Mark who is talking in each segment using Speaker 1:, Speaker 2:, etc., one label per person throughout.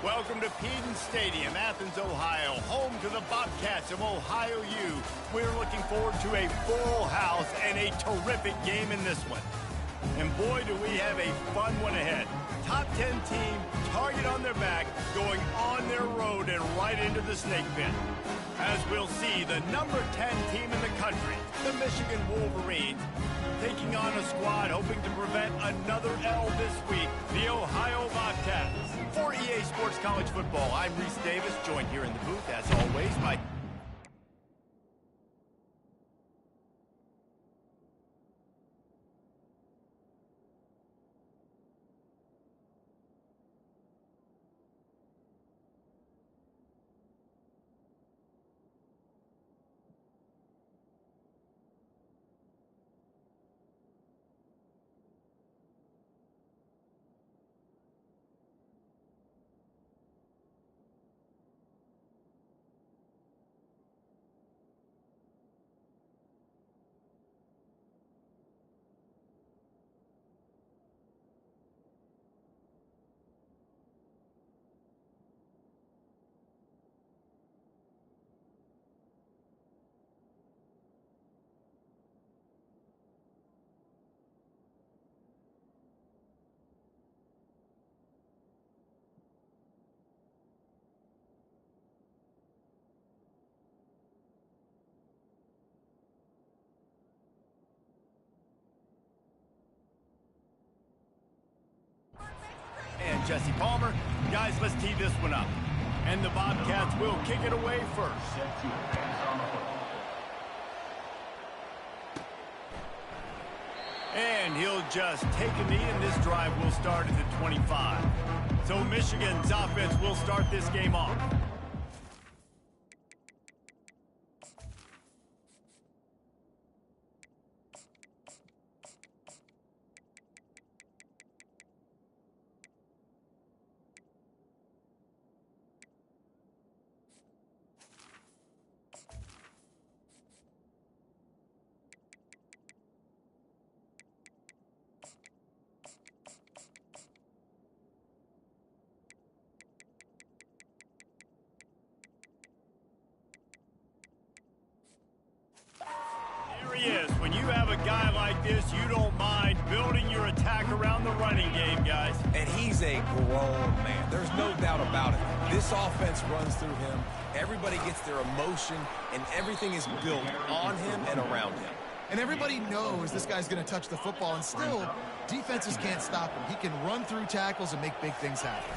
Speaker 1: Welcome to Peden Stadium, Athens, Ohio, home to the Bobcats of Ohio U. We're looking forward to a full house and a terrific game in this one. And boy, do we have a fun one ahead. Top 10 team, target on their back, going on their road and right into the snake pit. As we'll see, the number 10 team in the country, the Michigan Wolverines, taking on a squad hoping to prevent another L this week, the Ohio Bobcats. For EA Sports College Football, I'm Reese Davis, joined here in the booth, as always, by... and Jesse Palmer. Guys, let's tee this one up. And the Bobcats will kick it away first. And he'll just take a knee, and this drive will start at the 25. So Michigan's offense will start this game off. Is. When you have a guy like this, you don't mind building your attack around the running game, guys.
Speaker 2: And he's a grown man. There's no doubt about it. This offense runs through him. Everybody gets their emotion, and everything is built on him and around him.
Speaker 3: And everybody knows this guy's going to touch the football, and still, defenses can't stop him. He can run through tackles and make big things happen.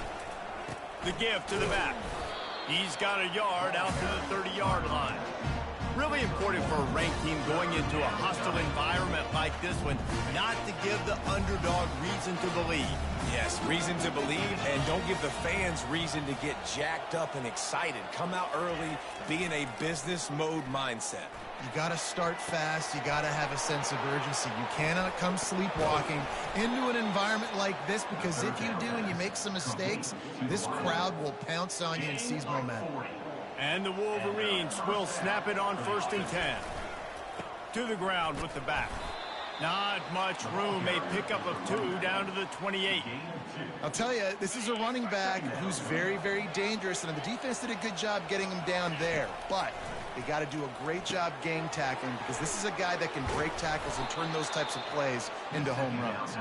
Speaker 1: The give to the back. He's got a yard out to the 30-yard line. Really important for a ranked team going into a hostile environment like this one, not to give the underdog reason to believe.
Speaker 2: Yes, reason to believe, and don't give the fans reason to get jacked up and excited. Come out early, be in a business mode mindset.
Speaker 3: You got to start fast. You got to have a sense of urgency. You cannot come sleepwalking into an environment like this, because if you do and you make some mistakes, this crowd will pounce on you and seize momentum.
Speaker 1: And the Wolverines will snap it on 1st and 10. To the ground with the back. Not much room. A pickup of 2 down to the 28.
Speaker 3: I'll tell you, this is a running back who's very, very dangerous, and the defense did a good job getting him down there. But they got to do a great job game tackling, because this is a guy that can break tackles and turn those types of plays into home runs.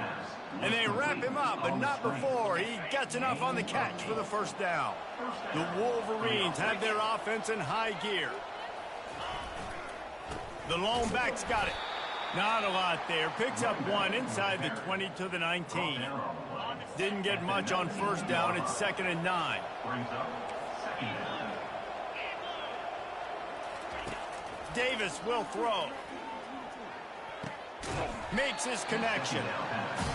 Speaker 1: And they wrap him up, but not before he gets enough on the catch for the 1st down. The Wolverines have their offense in high gear. The lone back's got it. Not a lot there. Picks up 1 inside the 20 to the 19. Didn't get much on 1st down. It's 2nd and 9. Davis will throw. Makes his connection.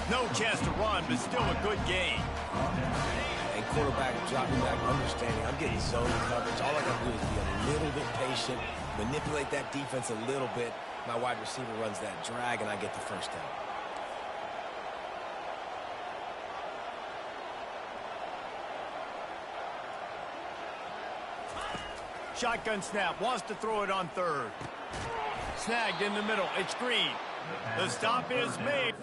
Speaker 1: No chance to run, but still a good game.
Speaker 2: And quarterback dropping back, understanding I'm getting zone coverage. All I got to do is be a little bit patient, manipulate that defense a little bit. My wide receiver runs that drag, and I get the 1st down.
Speaker 1: Shotgun snap, wants to throw it on 3rd. Snagged in the middle, it's Green. The stop is made.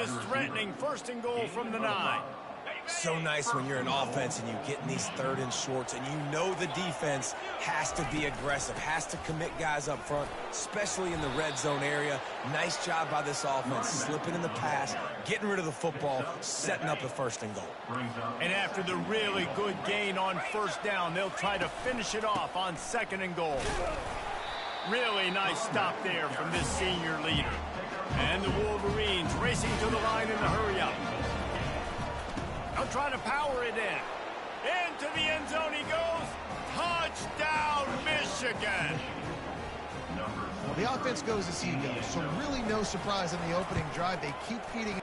Speaker 1: is threatening 1st and goal from the 9.
Speaker 2: So nice when you're an offense and you get in these 3rd and shorts and you know the defense has to be aggressive, has to commit guys up front, especially in the red zone area. Nice job by this offense, slipping in the pass, getting rid of the football, setting up the 1st and goal.
Speaker 1: And after the really good gain on 1st down, they'll try to finish it off on 2nd and goal. Really nice stop there from this senior leader. And the Wolverines racing to the line in the hurry-up. They'll try to power it in. Into the end zone he goes. Touchdown, Michigan.
Speaker 3: Well, the offense goes as he goes, so really no surprise on the opening drive. They keep feeding.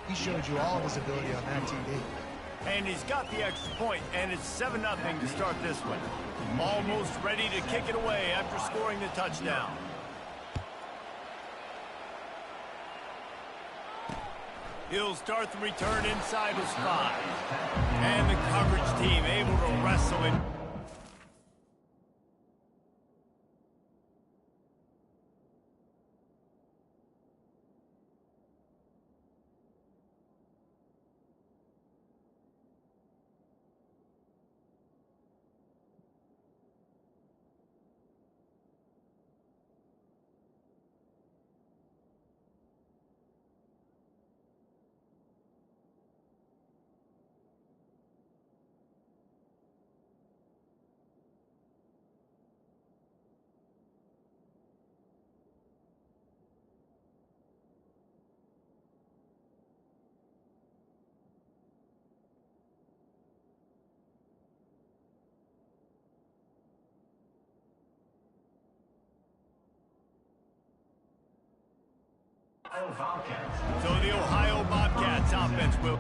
Speaker 3: He showed you all of his ability on that TV.
Speaker 1: And he's got the extra point, and it's 7-0 to start this one. Almost ready to kick it away after scoring the touchdown. He'll start the return inside his 5. And the coverage team able to wrestle him. So the Ohio Bobcats offense will...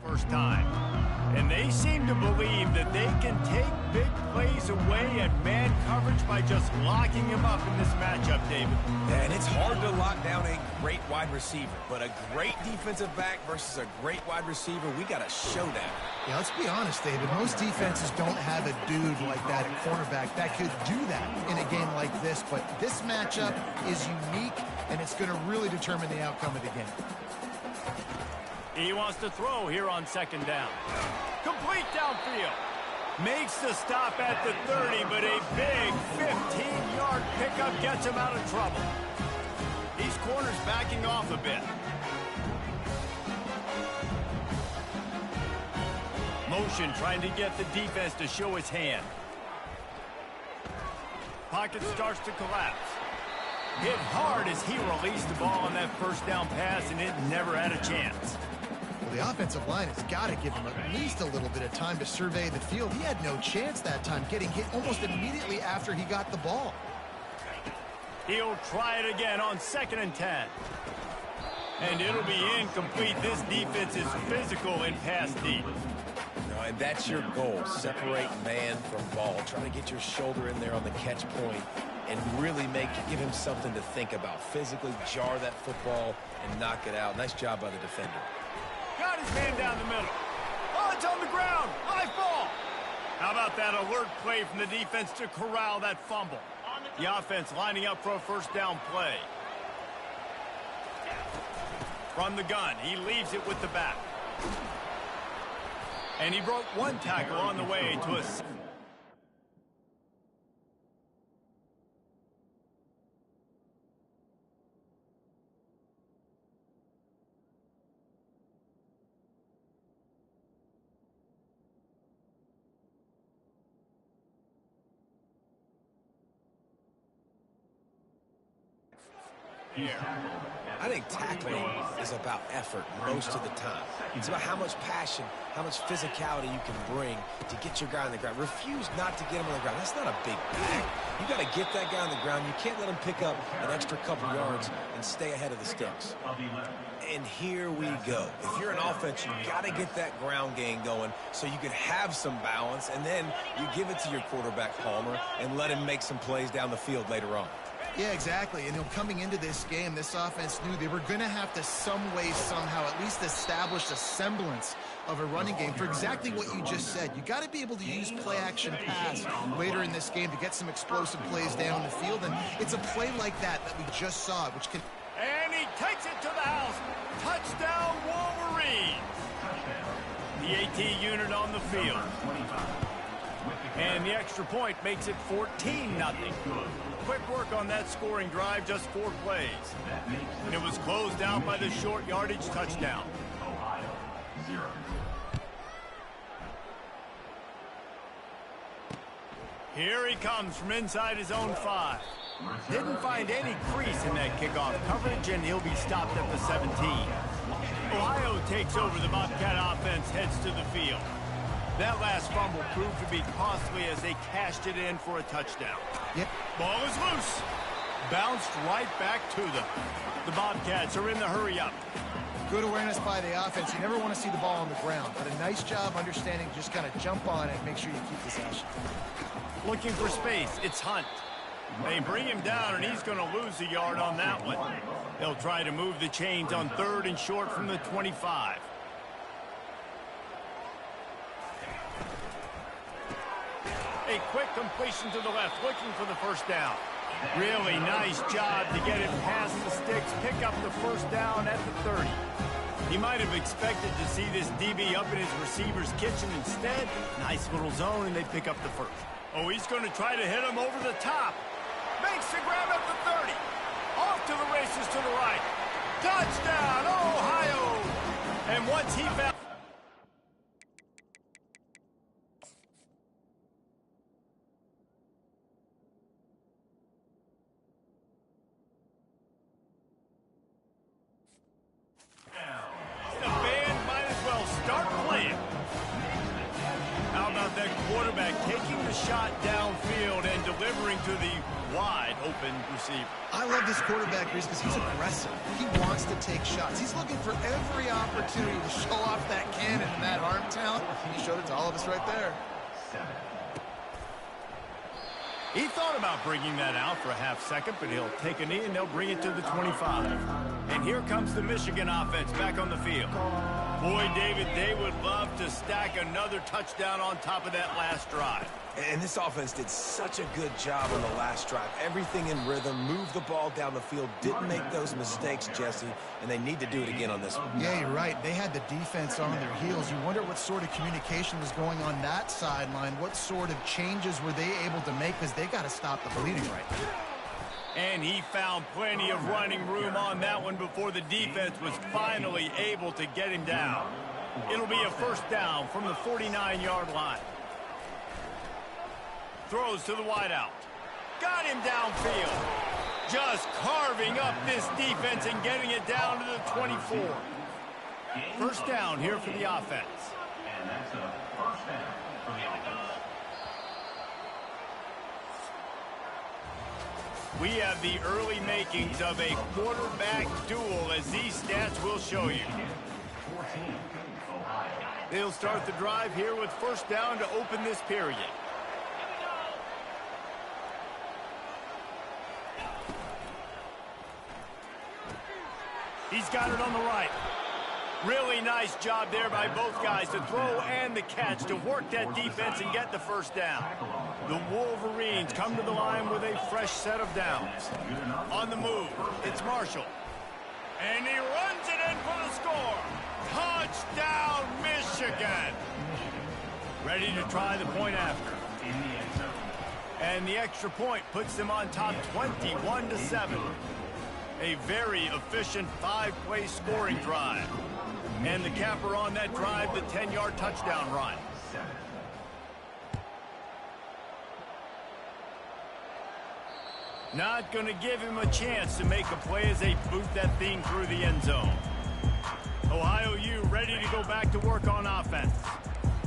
Speaker 1: First time. And they seem to believe that they can take big plays away at man coverage by just locking him up in this matchup, David.
Speaker 2: And it's hard to lock down a great wide receiver, but a great defensive back versus a great wide receiver, we got to show that.
Speaker 3: Yeah, let's be honest, David. Most defenses don't have a dude like that at cornerback that could do that in a game like this, but this matchup is unique, and it's going to really determine the outcome of the game.
Speaker 1: He wants to throw here on 2nd down. Complete downfield. Makes the stop at the 30, but a big 15-yard pickup gets him out of trouble. These corners backing off a bit. Motion trying to get the defense to show his hand. Pocket starts to collapse. Hit hard as he released the ball on that 1st down pass, and it never had a chance.
Speaker 3: Well, the offensive line has got to give him at least a little bit of time to survey the field. He had no chance that time, getting hit almost immediately after he got the ball.
Speaker 1: He'll try it again on 2nd and 10. And it'll be incomplete. This defense is physical in pass deep.
Speaker 2: and that's your goal. Separate man from ball. Try to get your shoulder in there on the catch point and really give him something to think about. Physically jar that football and knock it out. Nice job by the defender.
Speaker 1: Got his man down the middle. Oh, it's on the ground. High ball. How about that alert play from the defense to corral that fumble? The offense lining up for a first down play. From the gun, he leaves it with the back. And he broke one tackle on the way to a...
Speaker 2: I think tackling is about effort most of the time. It's about how much passion, how much physicality you can bring to get your guy on the ground. Refuse not to get him on the ground. That's not a big bag. You got to get that guy on the ground. You can't let him pick up an extra couple yards and stay ahead of the sticks. And here we go. If you're an offense, you got to get that ground game going so you can have some balance, and then you give it to your quarterback, Palmer, and let him make some plays down the field later on.
Speaker 3: Yeah, exactly. And coming into this game, this offense knew they were going to have to some way, somehow, at least establish a semblance of a running game for exactly what you just said. You got to be able to use play-action pass later in this game to get some explosive plays down the field. And it's a play like that we just saw, which can...
Speaker 1: And he takes it to the house. Touchdown, Wolverines. The AT unit on the field. And the extra point makes it 14-0. Quick work on that scoring drive, just 4 plays. And it was closed out by the short yardage touchdown. Here he comes from inside his own 5. Didn't find any crease in that kickoff coverage, and he'll be stopped at the 17. Ohio takes over. The Bobcat offense heads to the field. That last fumble proved to be costly as they cashed it in for a touchdown.
Speaker 3: Yep.
Speaker 1: Ball is loose. Bounced right back to them. The Bobcats are in the hurry-up.
Speaker 3: Good awareness by the offense. You never want to see the ball on the ground, but a nice job understanding just kind of jump on it and make sure you keep possession.
Speaker 1: Looking for space. It's Hunt. They bring him down, and he's going to lose a yard on that one. They'll try to move the chains on 3rd and short from the 25. A quick completion to the left, looking for the first down. Really nice job to get it past the sticks, pick up the first down at the 30. He might have expected to see this DB up in his receiver's kitchen. Instead, nice little zone, and they pick up the first. Oh, he's going to try to hit him over the top. Makes the grab at the 30. Off to the races to the right. Touchdown, Ohio! And once he found... The band might as well start playing. How about that quarterback taking the shot downfield and delivering to the wide-open receiver?
Speaker 3: I love this quarterback, Reese, because he's aggressive. He wants to take shots. He's looking for every opportunity to show off that cannon and that arm talent. He showed it to all of us right there.
Speaker 1: He thought about bringing that out for a half second, but he'll take a knee and they'll bring it to the 25. And here comes the Michigan offense back on the field. Boy, David, they would love to stack another touchdown on top of that last drive.
Speaker 2: And this offense did such a good job on the last drive. Everything in rhythm, moved the ball down the field, didn't make those mistakes, Jesse, and they need to do it again on this one.
Speaker 3: Yeah, you're right. They had the defense on their heels. You wonder what sort of communication was going on that sideline. What sort of changes were they able to make, because they got to stop the bleeding right now.
Speaker 1: And he found plenty of running room on that one before the defense was finally able to get him down. It'll be a first down from the 49-yard line. Throws to the wideout. Got him downfield. Just carving up this defense and getting it down to the 24. First down here for the offense.
Speaker 4: And that's a first down for the offense.
Speaker 1: We have the early makings of a quarterback duel, as these stats will show you.
Speaker 4: 14, Ohio.
Speaker 1: They'll start the drive here with first down to open this period. He's got it on the right. Really nice job there by both guys to throw and the catch to work that defense and get the first down. The Wolverines come to the line with a fresh set of downs. On the move, it's Marshall. And he runs it in for the score. Touchdown, Michigan. Ready to try the point after. And the extra point puts them on top 21-7. A very efficient 5-play scoring drive. And the capper on that drive, the 10-yard touchdown run. Not going to give him a chance to make a play as they boot that thing through the end zone. Ohio U ready to go back to work on offense.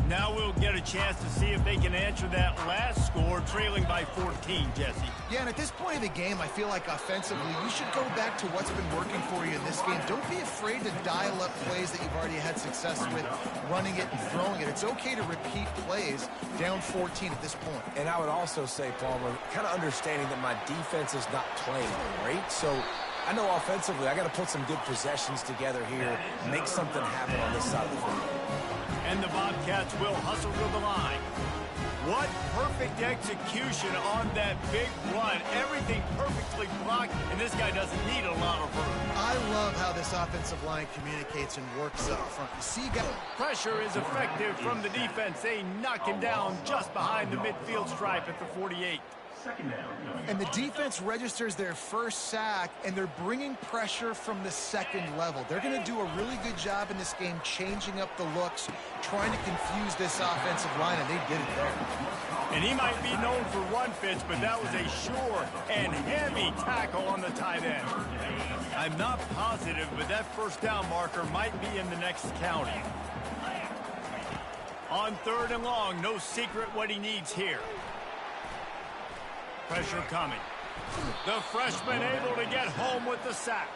Speaker 1: Now we'll get a chance to see if they can answer that last score, trailing by 14, Jesse.
Speaker 3: Yeah, and at this point of the game, I feel like offensively, you should go back to what's been working for you in this game. Don't be afraid to dial up plays that you've already had success with, running it and throwing it. It's okay to repeat plays down 14 at this point.
Speaker 2: And I would also say, Palmer, kind of understanding that my defense is not playing great, so I know offensively I got to put some good possessions together here, make something happen on this side of the field.
Speaker 1: And the Bobcats will hustle to the line. What perfect execution on that big run. Everything perfectly blocked, and this guy doesn't need a lot of room.
Speaker 3: I love how this offensive line communicates and works up front. You see,
Speaker 1: pressure is effective from the defense. They knock him down just behind the midfield stripe at the 48.
Speaker 3: And the defense registers their first sack, and they're bringing pressure from the second level. They're going to do a really good job in this game changing up the looks, trying to confuse this offensive line, and they did it there.
Speaker 1: And he might be known for run fits, but that was a sure and heavy tackle on the tight end. I'm not positive, but that first down marker might be in the next county. On 3rd and long, no secret what he needs here. Pressure coming. The freshman able to get home with the sack.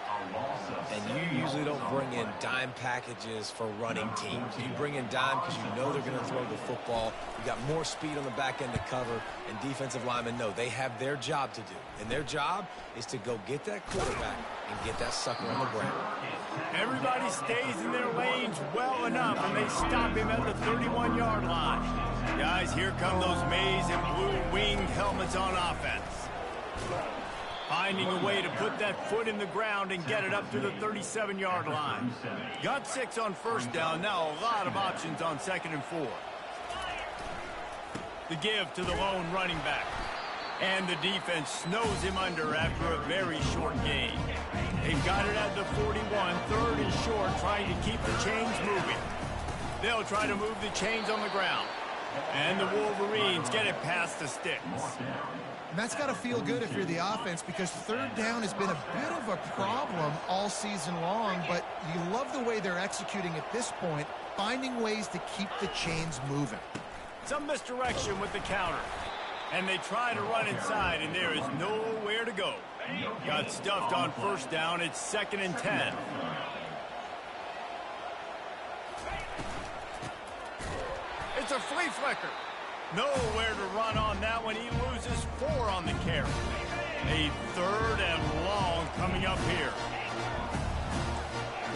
Speaker 2: And you usually don't bring in dime packages for running teams. You bring in dime because you know they're going to throw the football. You got more speed on the back end to cover, and defensive linemen know they have their job to do. And their job is to go get that quarterback and get that sucker on the ground.
Speaker 1: Everybody stays in their lanes well enough, and they stop him at the 31-yard line. Guys, here come those maize and blue winged helmets on offense. Finding a way to put that foot in the ground and get it up to the 37-yard line. Got 6 on first down. Now a lot of options on 2nd and 4. The give to the lone running back. And the defense snows him under after a very short gain. They've got it at the 41, 3rd and short, trying to keep the chains moving. They'll try to move the chains on the ground. And the Wolverines get it past the sticks.
Speaker 3: And that's got to feel good if you're the offense, because 3rd down has been a bit of a problem all season long, but you love the way they're executing at this point, finding ways to keep the chains moving.
Speaker 1: Some misdirection with the counter. And they try to run inside, and there is nowhere to go. Got stuffed on first down. It's 2nd and 10. It's a flea flicker. Nowhere to run on that one. He loses 4 on the carry. A 3rd and long coming up here.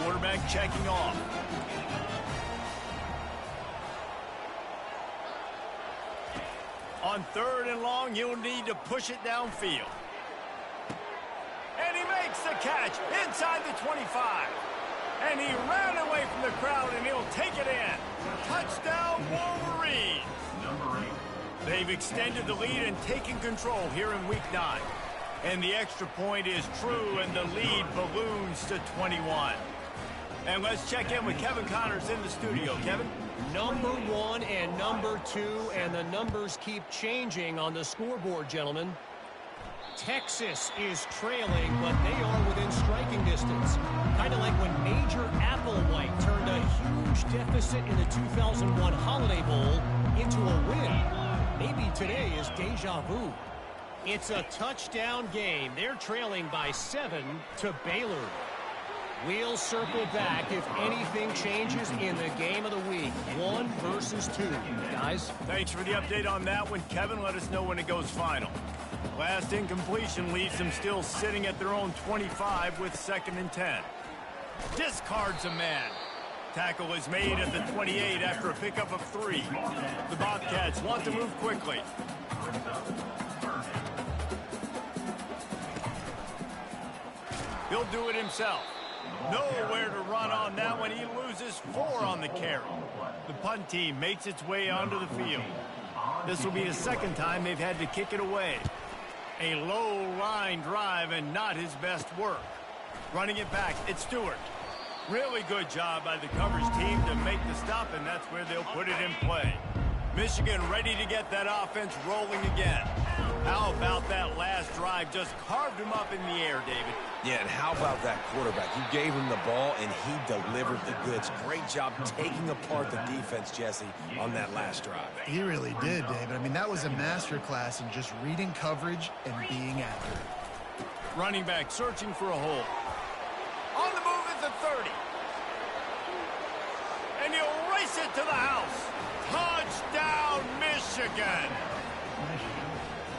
Speaker 1: Quarterback checking off. On 3rd and long, you'll need to push it downfield. And he makes the catch inside the 25. And he ran away from the crowd, and he'll take it in. Touchdown, Wolverines. They've extended the lead and taken control here in Week 9. And the extra point is true, and the lead balloons to 21. And let's check in with Kevin Connors in the studio. Kevin?
Speaker 5: Number 1 and number 2, and the numbers keep changing on the scoreboard, gentlemen. Texas is trailing, but they are within striking distance. Kind of like when Major Applewhite turned a huge deficit in the 2001 Holiday Bowl into a win. Maybe today is deja vu. It's a touchdown game. They're trailing by 7 to Baylor. We'll circle back if anything changes in the game of the week. 1 versus 2. Guys?
Speaker 1: Thanks for the update on that one, Kevin. Let us know when it goes final. Last incompletion leaves them still sitting at their own 25 with 2nd and 10. Discards a man. Tackle is made at the 28 after a pickup of 3. The Bobcats want to move quickly. He'll do it himself. Nowhere to run on that one. He loses 4 on the carry. The punt team makes its way onto the field. This will be the 2nd time they've had to kick it away. A low line drive and not his best work. Running it back, it's Stewart. Really good job by the coverage team to make the stop, and that's where they'll put it in play. Michigan ready to get that offense rolling again. How about that last drive? Just carved him up in the air, David.
Speaker 2: Yeah, and how about that quarterback? You gave him the ball, and he delivered the goods. Great job taking apart the defense, Jesse, on that last drive.
Speaker 3: He really did, David. I mean, that was a masterclass in just reading coverage and being accurate.
Speaker 1: Running back searching for a hole. On the move at the 30. And he'll race it to the house. Touchdown, Michigan.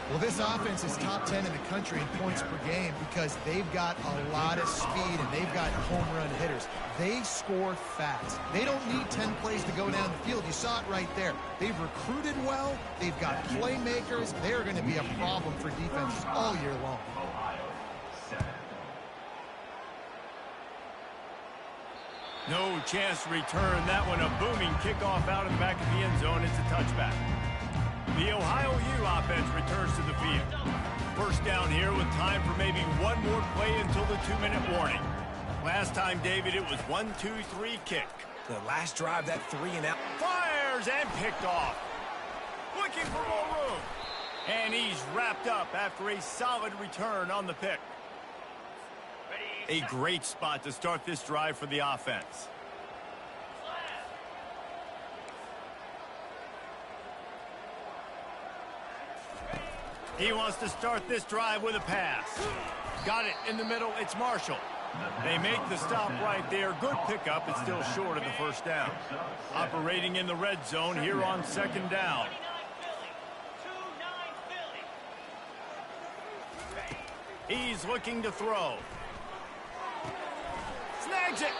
Speaker 3: Well, this offense is top 10 in the country in points per game because they've got a lot of speed and they've got home run hitters. They score fast. They don't need 10 plays to go down the field. You saw it right there. They've recruited well. They've got playmakers. They're going to be a problem for defenses all year long.
Speaker 1: No chance to return that one. A booming kickoff out of the back of the end zone. It's a touchback. The Ohio U offense returns to the field. First down here with time for maybe one more play until the 2-minute warning. Last time, David, it was 1-2-3 kick.
Speaker 2: The last drive, that 3 and out.
Speaker 1: Fires and picked off. Looking for more room. And he's wrapped up after a solid return on the pick. A great spot to start this drive for the offense. He wants to start this drive with a pass. Got it in the middle. It's Marshall. They make the stop right there. Good pickup. It's still short of the first down. Operating in the red zone here on 2nd down. He's looking to throw. Snags it.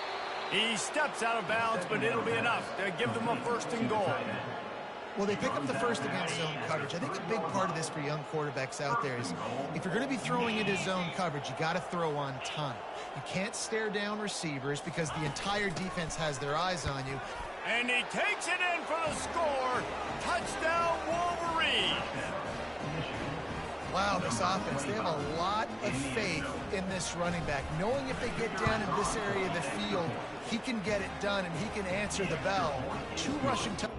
Speaker 1: He steps out of bounds, but it'll be enough to give them a 1st and goal.
Speaker 3: Well, they pick up the first against zone coverage. I think a big part of this for young quarterbacks out there is if you're going to be throwing into zone coverage, you got to throw on time. You can't stare down receivers because the entire defense has their eyes on you.
Speaker 1: And he takes it in for the score. Touchdown, Wolverines.
Speaker 3: Wow, this offense, they have a lot of faith in this running back, knowing if they get down in this area of the field, he can get it done and he can answer the bell. 2 rushing touchdowns.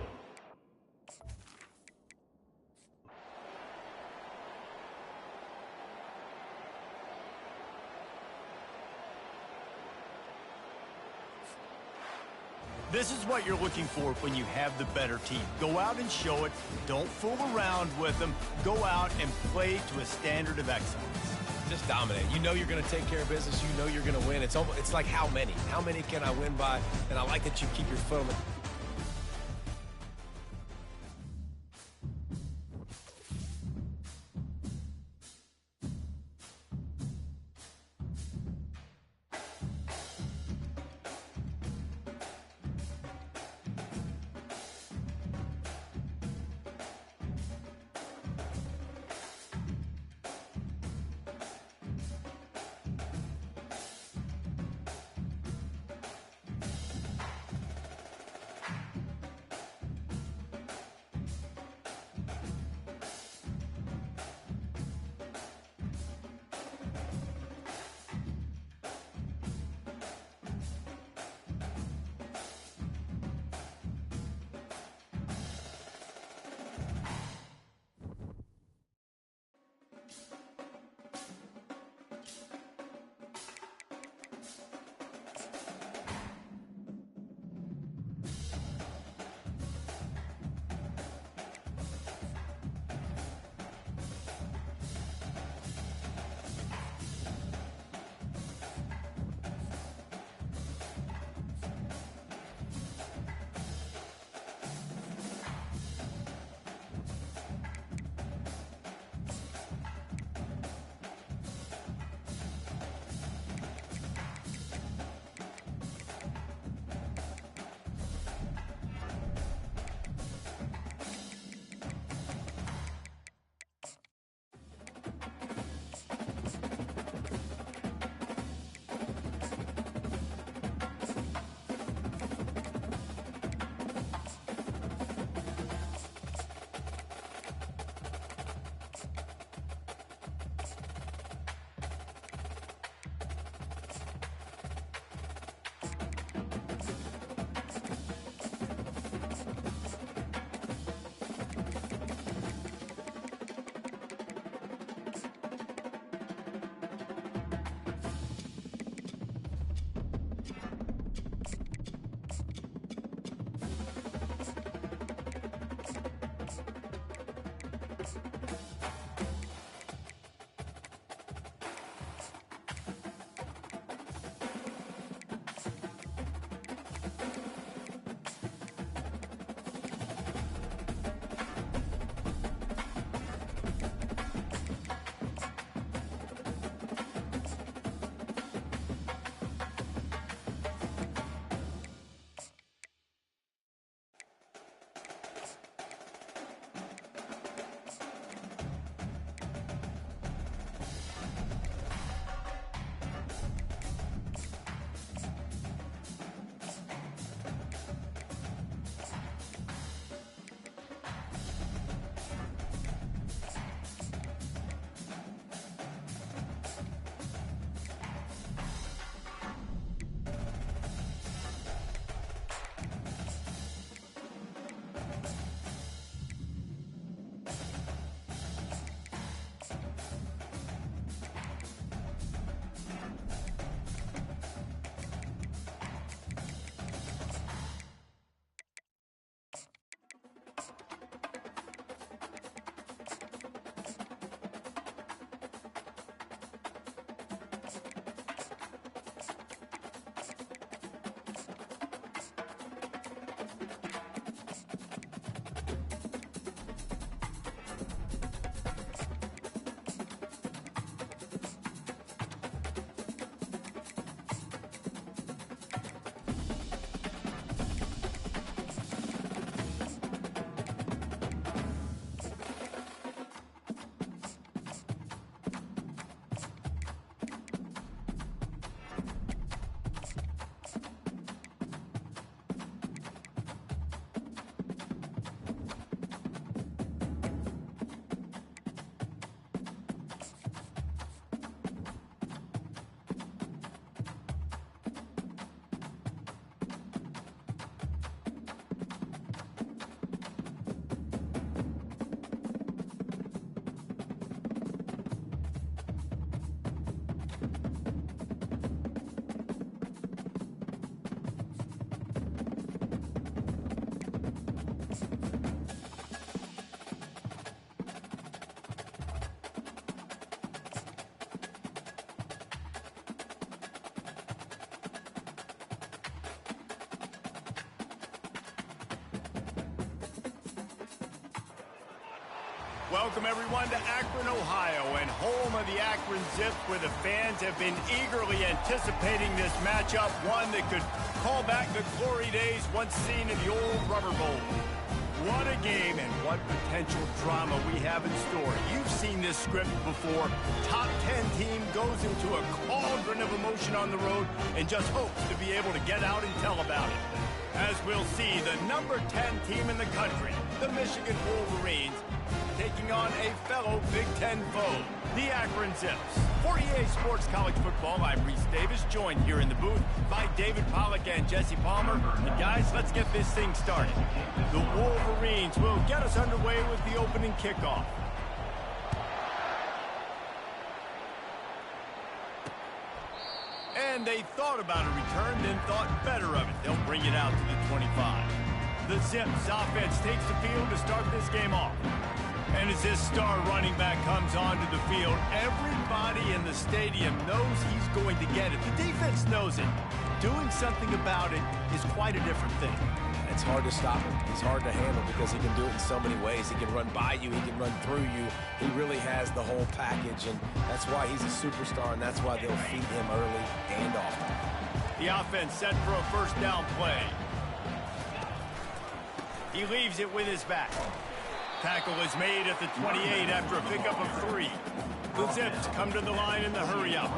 Speaker 1: This is what you're looking for when you have the better team. Go out and show it. Don't fool around with them. Go out and play to a standard of excellence.
Speaker 2: Just dominate. You know you're going to take care of business. You know you're going to win. It's like how many? How many can I win by? And I like that you keep your foot on the...
Speaker 1: Welcome, everyone, to Akron, Ohio, and home of the Akron Zips, where the fans have been eagerly anticipating this matchup, one that could call back the glory days once seen in the old Rubber Bowl. What a game and what potential drama we have in store. You've seen this script before. Top 10 team goes into a cauldron of emotion on the road and just hopes to be able to get out and tell about it. As we'll see, the number 10 team in the country, the Michigan Wolverines, taking on a fellow Big Ten foe, the Akron Zips. For EA Sports College Football, I'm Reese Davis, joined here in the booth by David Pollack and Jesse Palmer. And guys, let's get this thing started. The Wolverines will get us underway with the opening kickoff. And they thought about a return, then thought better of it. They'll bring it out to the 25. The Zips offense takes the field to start this game off. And as this star running back comes onto the field, everybody in the stadium knows he's going to get it. The defense knows it. Doing something about it is quite a different thing.
Speaker 2: It's hard to stop him. He's hard to handle because he can do it in so many ways. He can run by you. He can run through you. He really has the whole package, and that's why he's a superstar, and that's why they'll feed him early and often.
Speaker 1: The offense set for a first down play. He leaves it with his back. Tackle is made at the 28 after a pickup of 3. The Zips come to the line in the hurry-up.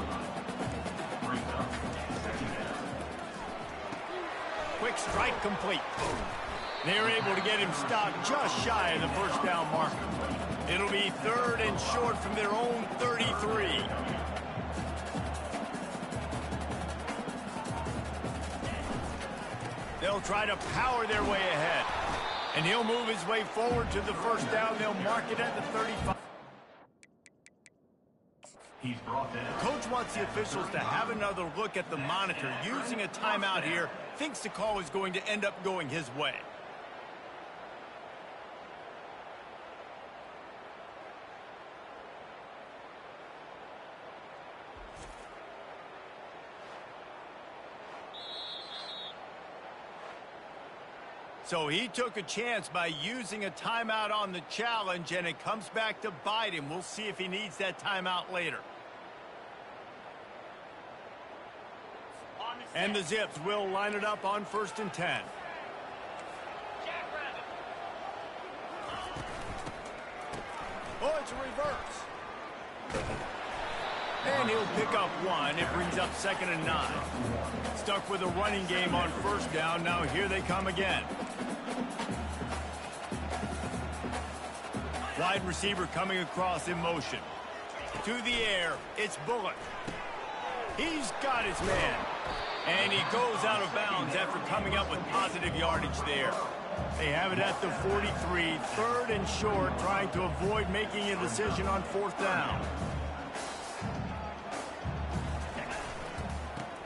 Speaker 1: Quick strike complete. They're able to get him stopped just shy of the first down marker. It'll be 3rd and short from their own 33. They'll try to power their way ahead. And he'll move his way forward to the first down. They'll mark it at the 35.
Speaker 4: He's brought down.
Speaker 1: Coach wants the officials to have another look at the monitor. Using a timeout here, thinks the call is going to end up going his way. So he took a chance by using a timeout on the challenge, and it comes back to bite him. We'll see if he needs that timeout later. And the Zips will line it up on 1st and 10. Oh, it's a reverse. And he'll pick up 1. It brings up 2nd and 9. Stuck with a running game on first down. Now here they come again. Wide receiver coming across in motion. To the air, it's Bullock. He's got his man. And he goes out of bounds after coming up with positive yardage there. They have it at the 43, 3rd and short, trying to avoid making a decision on 4th down.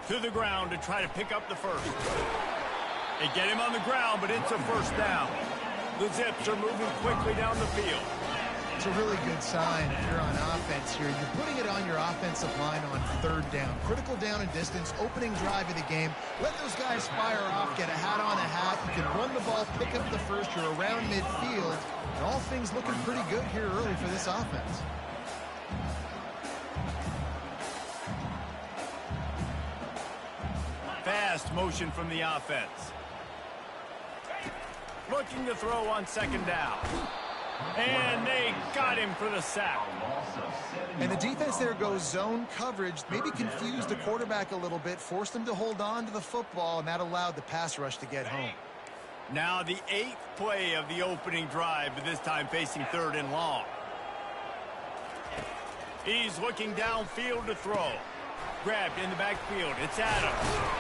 Speaker 1: To the ground to try to pick up the first. They get him on the ground, but it's a first down. The Zips are moving quickly down the field.
Speaker 3: It's a really good sign if you're on offense here. You're putting it on your offensive line on 3rd down. Critical down and distance, opening drive of the game. Let those guys fire off, get a hat on a hat. You can run the ball, pick up the first. You're around midfield. And all things looking pretty good here early for this offense.
Speaker 1: Fast motion from the offense. Looking to throw on 2nd down. And they got him for the sack.
Speaker 3: And the defense there goes zone coverage, maybe confused the quarterback a little bit, forced him to hold on to the football, and that allowed the pass rush to get home.
Speaker 1: Now the 8th play of the opening drive, but this time facing 3rd and long. He's looking downfield to throw. Grabbed in the backfield. It's Adams.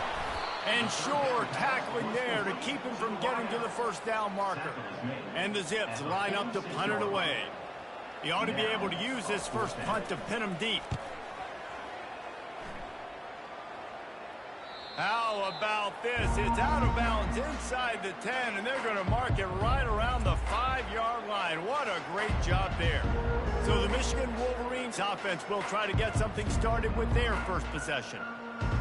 Speaker 1: And Shore tackling there to keep him from getting to the first down marker. And the Zips line up to punt it away. He ought to be able to use this first punt to pin him deep. How about this? It's out of bounds inside the 10, and they're going to mark it right around the 5-yard line. What a great job there. So the Michigan Wolverines offense will try to get something started with their first possession.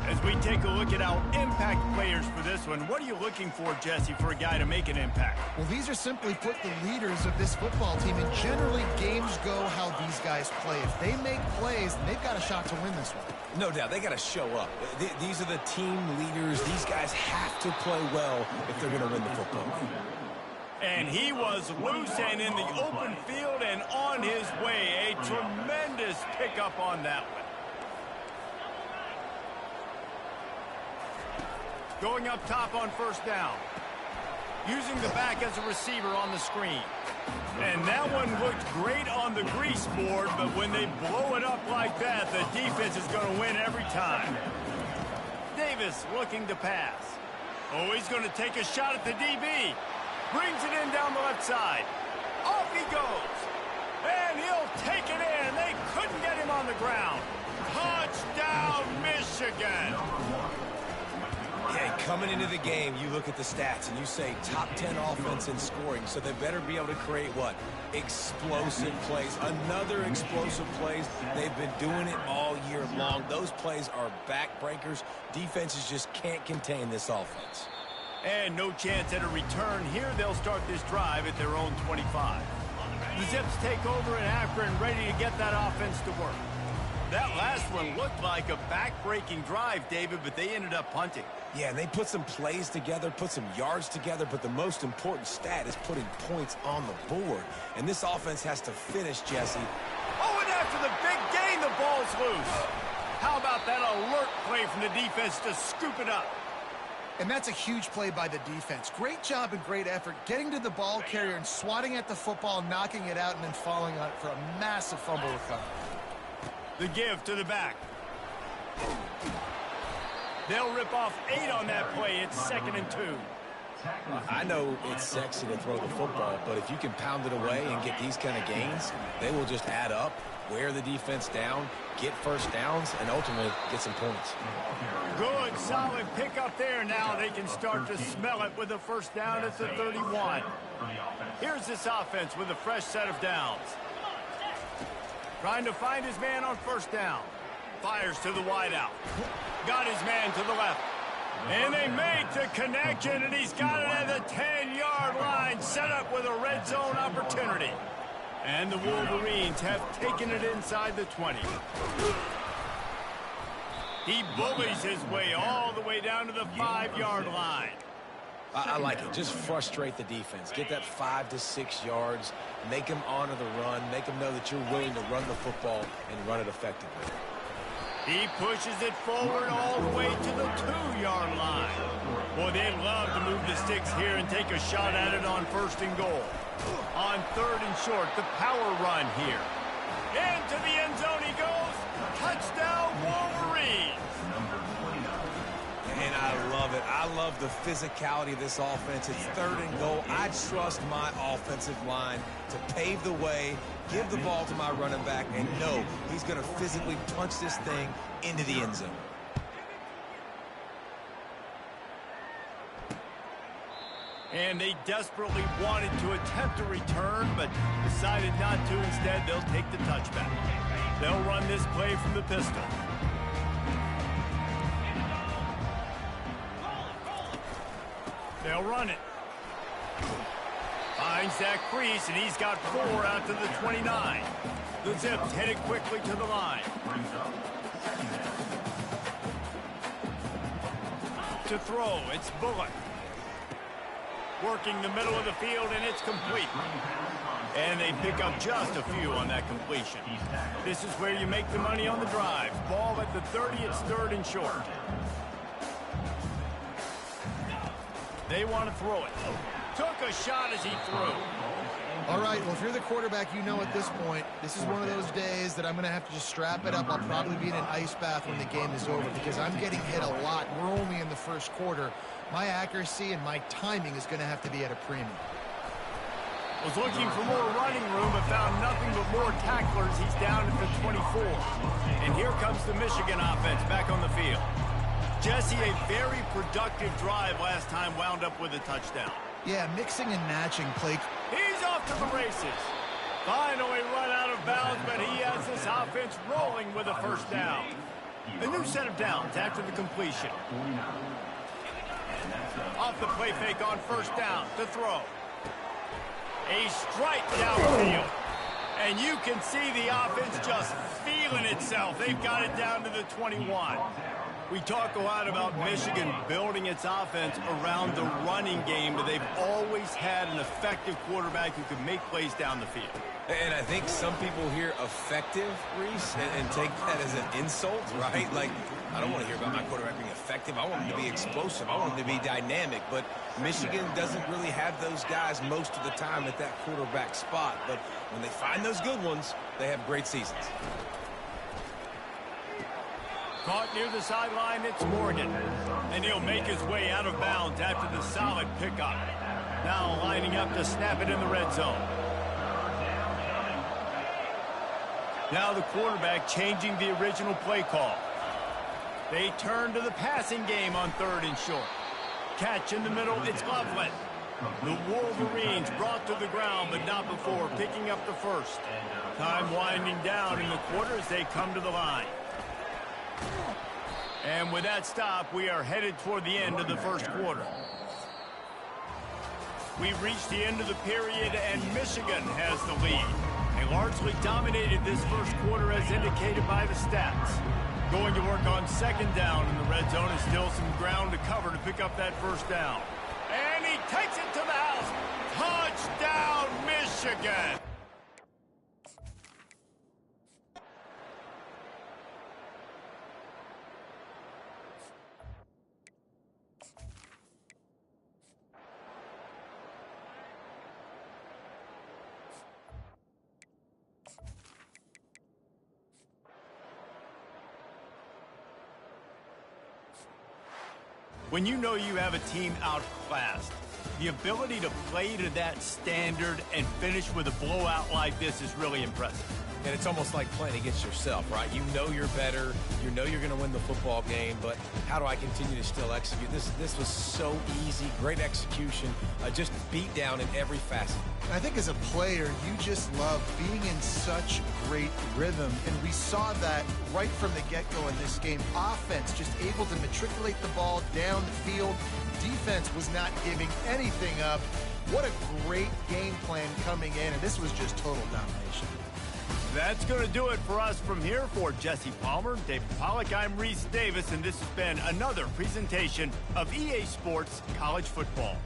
Speaker 1: As we take a look at our impact players for this one, what are you looking for, Jesse, for a guy to make an impact?
Speaker 3: Well, these are simply put the leaders of this football team, and generally games go how these guys play. If they make plays, then they've got a shot to win this one.
Speaker 2: No doubt, they got to show up. These are the team leaders. These guys have to play well if they're going to win the football game.
Speaker 1: And he was loose and in the open field and on his way. A tremendous pickup on that one. Going up top on first down. Using the back as a receiver on the screen. And that one looked great on the grease board, but when they blow it up like that, the defense is going to win every time. Davis looking to pass. Oh, he's going to take a shot at the DB. Brings it in down the left side. Off he goes. And he'll take it in. They couldn't get him on the ground. Touchdown, Michigan.
Speaker 2: Yeah, coming into the game, you look at the stats and you say top 10 offense in scoring, so they better be able to create what? Explosive plays. Another explosive plays. They've been doing it all year long. Those plays are backbreakers. Defenses just can't contain this offense.
Speaker 1: And no chance at a return here. They'll start this drive at their own 25. The Zips take over in Akron, ready to get that offense to work. That last one looked like a back-breaking drive, David, but they ended up punting.
Speaker 2: Yeah, and they put some plays together, put some yards together, but the most important stat is putting points on the board. And this offense has to finish, Jesse.
Speaker 1: Oh, and after the big gain, the ball's loose. How about that alert play from the defense to scoop it up?
Speaker 3: And that's a huge play by the defense. Great job and great effort getting to the ball carrier and swatting at the football, knocking it out, and then falling on it for a massive fumble recovery.
Speaker 1: The give to the back. They'll rip off 8 on that play. It's 2nd and 2.
Speaker 2: I know it's sexy to throw the football, but if you can pound it away and get these kind of gains, they will just add up, wear the defense down, get first downs, and ultimately get some points.
Speaker 1: Good, solid pickup there. Now they can start to smell it with a first down at the 31. Here's this offense with a fresh set of downs. Trying to find his man on first down. Fires to the wideout. Got his man to the left. And they make the connection, and he's got it at the 10-yard line, set up with a red zone opportunity. And the Wolverines have taken it inside the 20. He bullies his way all the way down to the 5-yard line.
Speaker 2: I like it. Just frustrate the defense. Get that 5 to 6 yards. Make them honor the run. Make them know that you're willing to run the football and run it effectively.
Speaker 1: He pushes it forward all the way to the 2-yard line. Boy, they'd love to move the sticks here and take a shot at it on 1st and goal. On 3rd and short, the power run here. Into the end zone he goes. Touchdown, Wolverines.
Speaker 2: And I love it. I love the physicality of this offense. It's 3rd and goal. I trust my offensive line to pave the way, give the ball to my running back, and know he's going to physically punch this thing into the end zone.
Speaker 1: And they desperately wanted to attempt a return, but decided not to. Instead, they'll take the touchback. They'll run this play from the pistol. They'll run it. Finds that crease, and he's got 4 out to the 29. The Zips headed quickly to the line. To throw, it's Bullock. Working the middle of the field, and it's complete. And they pick up just a few on that completion. This is where you make the money on the drive. Ball at the 30, it's 3rd and short. They want to throw it. Took a shot as he threw.
Speaker 3: All right, well, if you're the quarterback, you know at this point, this is one of those days that I'm going to have to just strap it up. I'll probably be in an ice bath when the game is over because I'm getting hit a lot. We're only in the 1st quarter. My accuracy and my timing is going to have to be at a premium.
Speaker 1: Was looking for more running room, but found nothing but more tacklers. He's down at the 24. And here comes the Michigan offense back on the field. Jesse, a very productive drive last time, wound up with a touchdown.
Speaker 3: Yeah, mixing and matching play.
Speaker 1: He's off to the races. Finally run out of bounds, but he has this offense rolling with a first down. A new set of downs after the completion. Off the play fake on first down to throw. A strike downfield. And you can see the offense just feeling itself. They've got it down to the 21. We talk a lot about Michigan building its offense around the running game, but they've always had an effective quarterback who can make plays down the field.
Speaker 2: And I think some people hear effective, Reese, and take that as an insult, right? Like, I don't want to hear about my quarterback being effective. I want him to be explosive. I want him to be dynamic. But Michigan doesn't really have those guys most of the time at that quarterback spot. But when they find those good ones, they have great seasons.
Speaker 1: Caught near the sideline, it's Morgan. And he'll make his way out of bounds after the solid pickup. Now lining up to snap it in the red zone. Now the quarterback changing the original play call. They turn to the passing game on 3rd and short. Catch in the middle, it's Loveland. The Wolverines brought to the ground, but not before picking up the first. Time winding down in the quarter as they come to the line. And with that stop, we are headed toward the end of the first quarter. We've reached the end of the period, and Michigan has the lead. They largely dominated this first quarter as indicated by the stats. Going to work on 2nd down in the red zone and still some ground to cover to pick up that first down. And he takes it to the house. Touchdown, Michigan! When you know you have a team outclassed, the ability to play to that standard and finish with a blowout like this is really impressive.
Speaker 2: And it's almost like playing against yourself, right? You know you're better. You know you're going to win the football game, but how do I continue to still execute? This was so easy, great execution, just beat down in every facet.
Speaker 3: I think as a player, you just love being in such great rhythm, and we saw that right from the get-go in this game. Offense just able to matriculate the ball downfield. Defense was not giving anything up. What a great game plan coming in, and this was just total domination.
Speaker 1: That's going to do it for us from here. For Jesse Palmer, David Pollack, I'm Reese Davis, and this has been another presentation of EA Sports College Football.